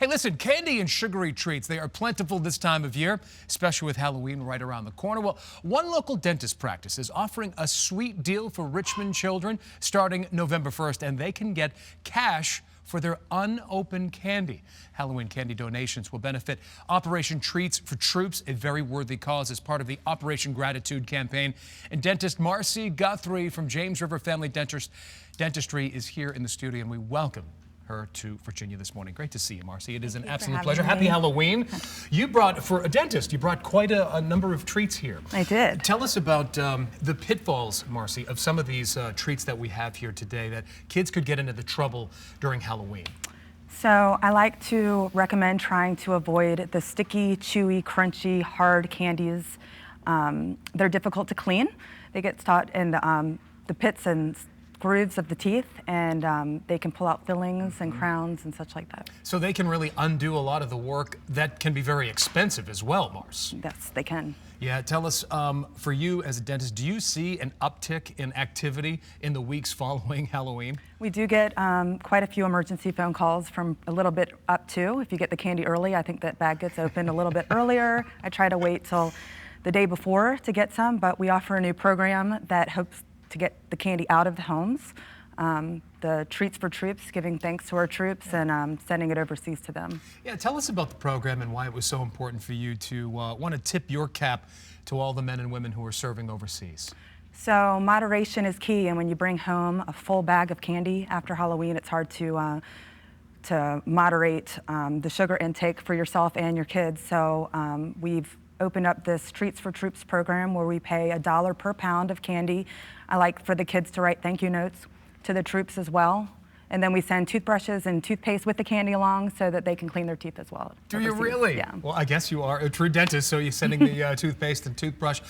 Hey, listen, candy and sugary treats, they are plentiful this time of year, especially with Halloween right around the corner. Well, one local dentist practice is offering a sweet deal for Richmond children starting November 1st, and they can get cash for their unopened candy. Halloween candy donations will benefit Operation Treats for Troops, a very worthy cause as part of the Operation Gratitude campaign. And dentist Marcy Guthrie from James River Family Dentistry is here in the studio, and we welcome her to Virginia this morning. Great to see you, Marcy. It is an absolute pleasure. Happy Halloween. You brought, for a dentist, you brought quite a number of treats here. I did. Tell us about the pitfalls, Marcy, of some of these treats that we have here today that kids could get into the trouble during Halloween. So I like to recommend trying to avoid the sticky, chewy, crunchy, hard candies. They're difficult to clean. They get caught in the pits and grooves of the teeth, and they can pull out fillings and crowns and such like that. So they can really undo a lot of the work that can be very expensive as well, Mars. Yes, they can. Yeah, tell us, for you as a dentist, do you see an uptick in activity in the weeks following Halloween? We do get quite a few emergency phone calls from a little bit up to. If you get the candy early, I think that bag gets opened a little bit earlier. I try to wait till the day before to get some, but we offer a new program that hopes to get the candy out of the homes. The Treats for Troops, giving thanks to our troops and sending it overseas to them. Yeah, tell us about the program and why it was so important for you to want to tip your cap to all the men and women who are serving overseas. So moderation is key, and when you bring home a full bag of candy after Halloween, it's hard to moderate the sugar intake for yourself and your kids. So we've opened up this Treats for Troops program where we pay $1 per pound of candy. I like for the kids to write thank you notes to the troops as well. And then we send toothbrushes and toothpaste with the candy along so that they can clean their teeth as well. Do you really? Yeah. Well, I guess you are a true dentist, so you're sending the toothpaste and toothbrush.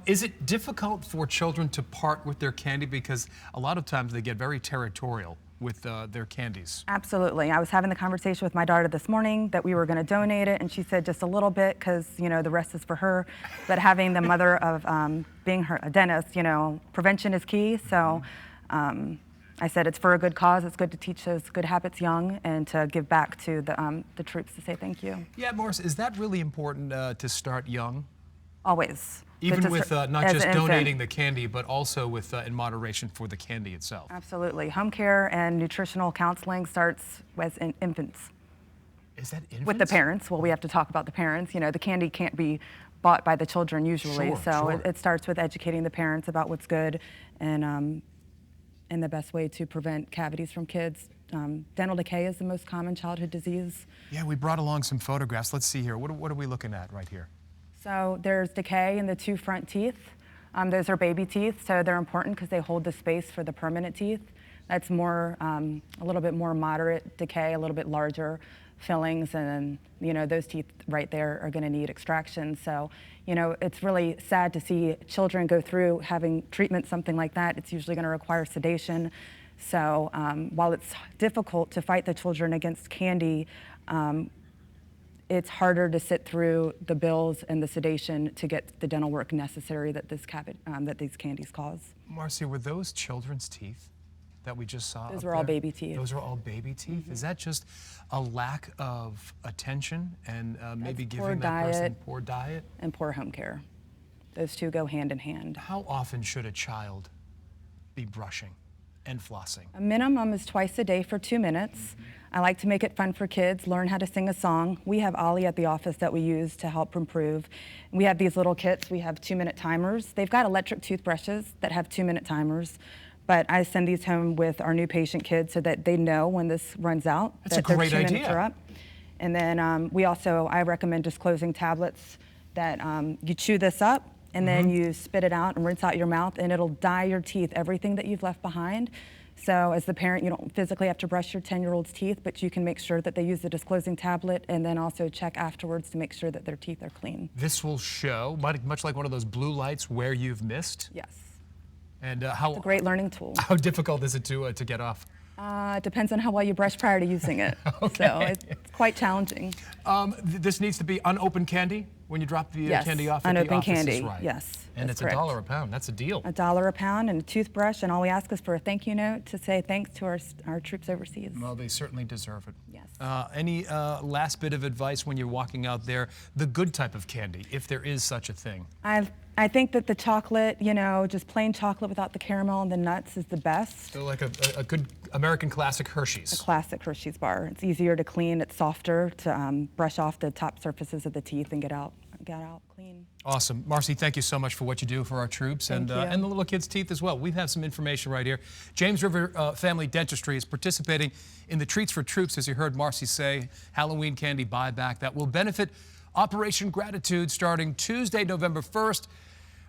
Is it difficult for children to part with their candy? Because a lot of times they get very territorial with their candies. Absolutely. I was having the conversation with my daughter this morning that we were going to donate it, and she said just a little bit because, you know, the rest is for her. But having the mother of being a dentist, you know, prevention is key. So I said it's for a good cause. It's good to teach those good habits young and to give back to the troops to say thank you. Yeah, Morris, is that really important to start young? Always. Even with not just donating the candy, but also with in moderation for the candy itself. Absolutely. Home care and nutritional counseling starts as infants. Is that infants? With the parents. Well, we have to talk about the parents. You know, the candy can't be bought by the children usually. Sure. It starts with educating the parents about what's good and the best way to prevent cavities from kids. Dental decay is the most common childhood disease. Yeah, we brought along some photographs. Let's see here. What are we looking at right here? So there's decay in the two front teeth. Those are baby teeth, so they're important because they hold the space for the permanent teeth. That's more, a little bit more moderate decay, a little bit larger fillings, and you know, those teeth right there are going to need extraction. So, you know, it's really sad to see children go through having treatment, something like that. It's usually going to require sedation. So while it's difficult to fight the children against candy, it's harder to sit through the bills and the sedation to get the dental work necessary that these candies cause. Marcy, were those children's teeth that we just saw? Those were all baby teeth. Those are all baby teeth? Mm-hmm. Is that just a lack of attention and maybe That's giving that person poor diet? And poor home care. Those two go hand in hand. How often should a child be brushing and flossing? A minimum is twice a day for 2 minutes. Mm-hmm. I like to make it fun for kids, learn how to sing a song. We have Ollie at the office that we use to help improve. We have these little kits. We have 2-minute timers. They've got electric toothbrushes that have 2-minute timers. But I send these home with our new patient kids so that they know when this runs out. That's a great idea. Their 2 minutes are up. And then I recommend Disclosing Tablets that you chew this up and then you spit it out and rinse out your mouth, and it'll dye your teeth, everything that you've left behind. So as the parent, you don't physically have to brush your 10-year-old's teeth, but you can make sure that they use the Disclosing Tablet and then also check afterwards to make sure that their teeth are clean. This will show, much like one of those blue lights, where you've missed? Yes. And it's a great learning tool. How difficult is it to get off? It depends on how well you brush prior to using it. Okay. So it's quite challenging. This needs to be unopened candy when you drop the candy off at the office? Unopened candy, right. yes. And it's $1 a pound. That's a deal. $1 a pound and a toothbrush, and all we ask is for a thank you note to say thanks to our troops overseas. Well, they certainly deserve it. Yes. Any last bit of advice when you're walking out there? The good type of candy, if there is such a thing. I think that the chocolate, you know, just plain chocolate without the caramel and the nuts is the best. So like a good American classic Hershey's. A classic Hershey's bar. It's easier to clean, it's softer to brush off the top surfaces of the teeth and get out clean. Awesome. Marcy, thank you so much for what you do for our troops and the little kids' teeth as well. We have some information right here. James River Family Dentistry is participating in the Treats for Troops, as you heard Marcy say, Halloween candy buyback that will benefit Operation Gratitude starting Tuesday, November 1st,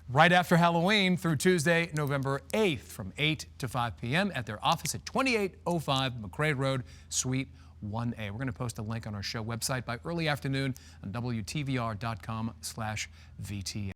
right after Halloween through Tuesday, November 8th from 8 to 5 p.m. at their office at 2805 McRae Road, Suite 1A. We're going to post a link on our show website by early afternoon on WTVR.com/VTN.